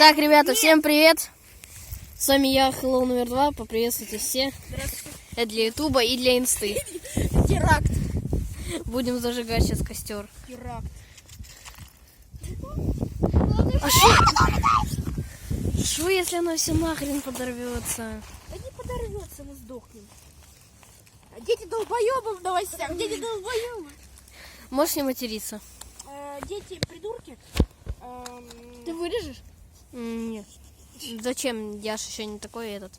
Итак, ребята, всем привет! С вами я, Hello номер 2. Поприветствуйте все. Это для ютуба и для инсты. Теракт. Будем зажигать сейчас костер. Теракт. А что если оно все нахрен подорвется? Да не подорвется, мы сдохнем. А дети долбоебы в новостях, дети долбоебы. Можешь не материться? Дети придурки. Ты вырежешь? Нет. Зачем? Я ж еще не такой этот.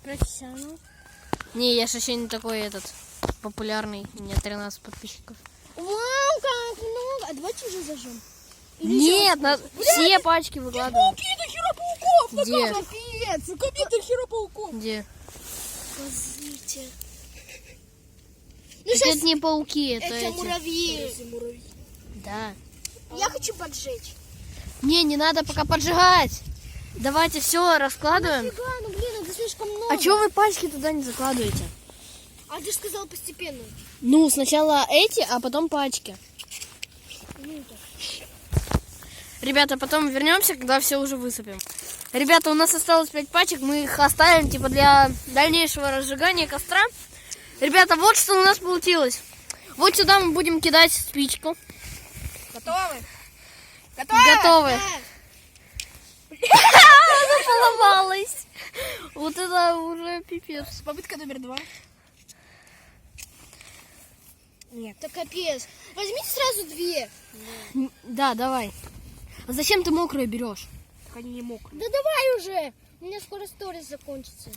Профессионал. Не, я ж еще не такой этот популярный. У меня 13 подписчиков. Вау, как много. А давайте уже зажжем. Нет, все пачки выкладываем. Какие-то херопауков. Где? Капец, какие-то херопауков. Где? Смотрите. Так это не пауки, это эти. муравьи. Да. Я хочу поджечь. Не надо пока поджигать. Давайте все раскладываем. Нафига, ну блин, это слишком много. А чего вы пачки туда не закладываете? А ты же сказал постепенно. Ну, сначала эти, а потом пачки. Ребята, потом вернемся, когда все уже высыпем. Ребята, у нас осталось 5 пачек, мы их оставим типа для дальнейшего разжигания костра. Ребята, вот что у нас получилось. Вот сюда мы будем кидать спичку. Готовы? Готовы. Она поломалась. Вот это уже пипец. Попытка номер 2. Нет. Это капец. Возьмите сразу 2. Да, давай. А зачем ты мокрые берешь? Так они не мокрые. Да давай уже. У меня скоро сторис закончится.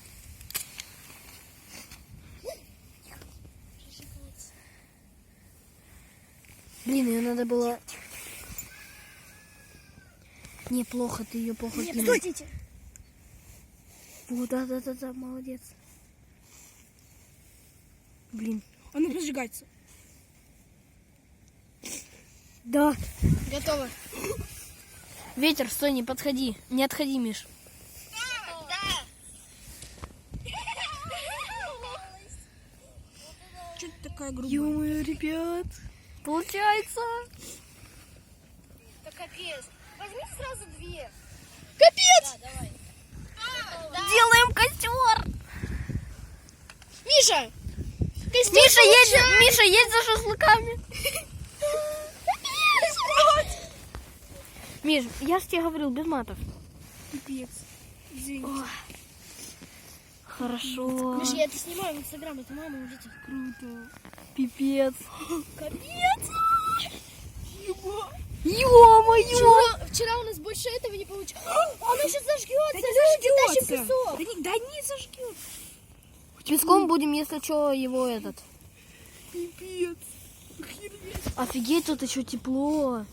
Блин, ее надо было... Неплохо, ты ее плохо Нет, кинул. стойте. Вот, да, молодец. Блин. Она прожигается. Да. Готово. Ветер, стой, не подходи. Не отходи, Миш. Да. Что ты такая грубая? Ё-моё, ребят. Получается. Это капец. Возьмите сразу 2. Капец! Да, давай. Делаем костер. Миша! Миша, едь за шашлыками. Миш, я же тебе говорил, без матов. Пипец. Извините. Ой. Хорошо. Миша, я это снимаю в Инстаграм, это мама увидит. Круто. Пипец. Капец! Ё-моё! Вчера у нас больше этого не получилось. Она сейчас зажгется. Люди, тащим песок. Да не зажгет. Песком будем, если что, его этот. Пипец. Офигеть, тут еще тепло.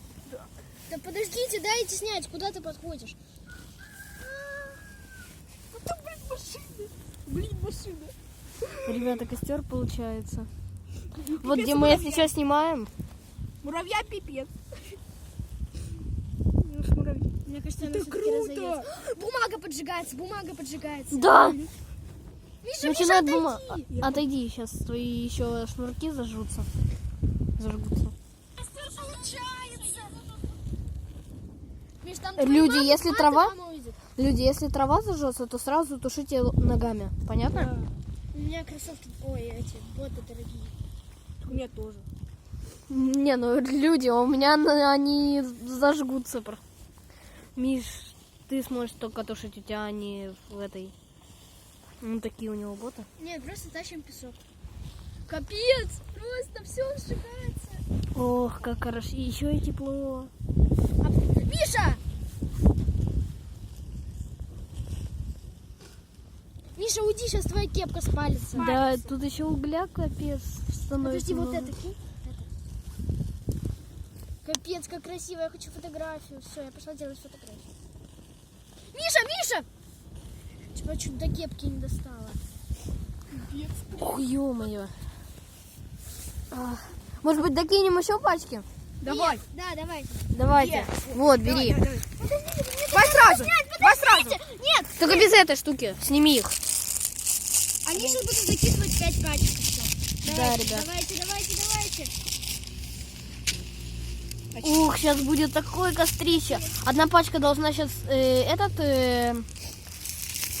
Да подождите, дайте снять. Куда ты подходишь? Это, блин, машина. Ребята, костер получается. Вот где мы, если что, снимаем. Муравья пипец. Мне кажется, это круто. Бумага поджигается. Да. Миша, Начинает Миша, бума... Отойди, сейчас твои еще шнурки зажгутся. Миш, там Люди, твоя если мама, трава- мама увидит. Люди, если трава зажжется, то сразу тушите ногами. Понятно? Да. У меня кроссовки, эти боты дорогие. У меня тоже. Не, ну люди, у меня они зажгутся. Миш, ты сможешь только тушить, у тебя они в этой... Ну, такие у него боты. Нет, просто тащим песок. Капец! Просто все сжигается. Ох, как хорошо. И еще и тепло. Миша! Миша, уйди, сейчас твоя кепка спалится. Да, тут еще угля капец становится. Подожди, вот много. это кинь. Капец, как красиво. Я хочу фотографию. Все, я пошла делать фотографию. Миша! Типа, чуть до кепки не достала. Ух, ё-моё. Может быть, докинем еще пачки? Давай. Да, давай. Давайте. Вот, бери. Давай сразу. Нет. Только без этой штуки. Сними их. Они сейчас будут закидывать 5 пачек. Всё. Да, ребят. Давайте. Ух, сейчас будет такое кострище. Одна пачка должна сейчас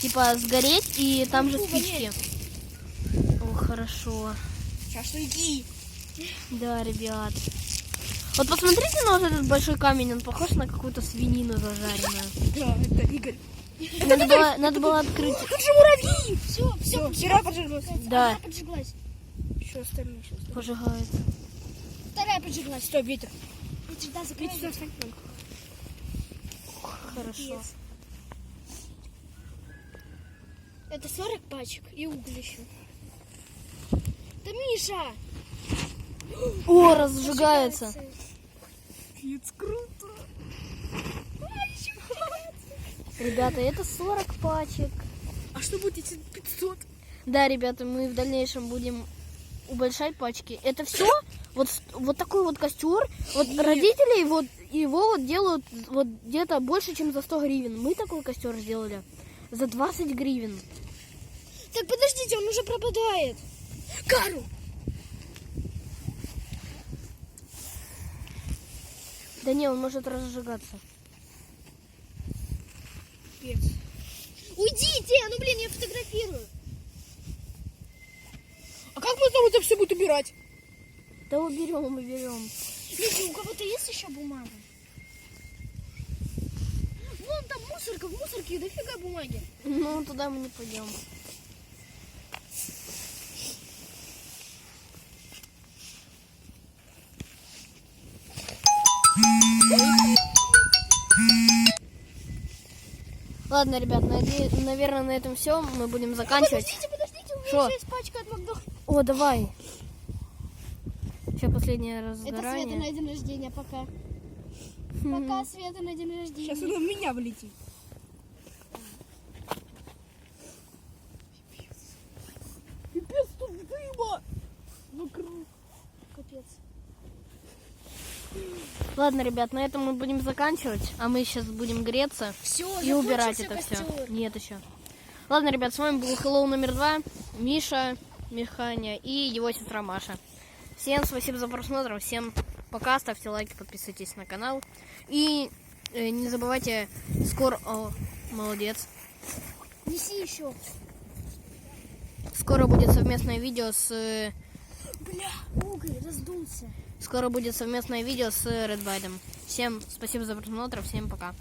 типа сгореть, и там же спички. О, хорошо. Шашлыки. Да, ребят. Вот посмотрите на вот этот большой камень, он похож на какую-то свинину зажаренную. Да, это Игорь. Надо было открыть. Тут же муравьи. Все, вчера поджиглась. Да. Одна поджиглась. Еще остальные. Пожигается. Вторая поджиглась. Стой, ветер. Ветер, да, закрыть. Хорошо. Это 40 пачек и уголь еще. Да Миша! О, разжигается. Это круто. Ребята, это 40 пачек. А что будет, если 500? Да, ребята, мы в дальнейшем будем убольшать пачки. Это все вот такой вот костер. Вот родители вот его вот делают вот где-то больше, чем за 100 гривен. Мы такой костер сделали за 20 гривен. Так подождите, он уже пропадает. Кару! Да не, он может разжигаться. Пец. Уйдите! Ну блин, я фотографирую. А как мы там это все будет убирать? Да уберем. Люди, у кого-то есть еще бумага? Вон там мусорка, в мусорке дофига бумаги. Ну, туда мы не пойдем. Ладно, ребят, наверное, на этом все. Мы будем заканчивать. Подождите, у меня Шо? еще есть пачка от Макдональдса. О, давай. Сейчас последнее Это Света разгорание. на день рождения, пока. Пока, Света, на день рождения. Сейчас он в меня влетит. Пипец, тут дыма! Вокруг. Капец. Ладно, ребят, на этом мы будем заканчивать. А мы сейчас будем греться Все, и убирать это все. Нет еще. Ладно, ребят, с вами был Hello номер 2. Миша, Миханя и его сестра Маша. Всем спасибо за просмотр. Всем пока. Ставьте лайки, подписывайтесь на канал. И не забывайте, скоро... О, молодец. Неси еще. Скоро будет совместное видео с... Бля, уголь раздулся. Скоро будет совместное видео с Red Byte. Всем спасибо за просмотр. Всем пока.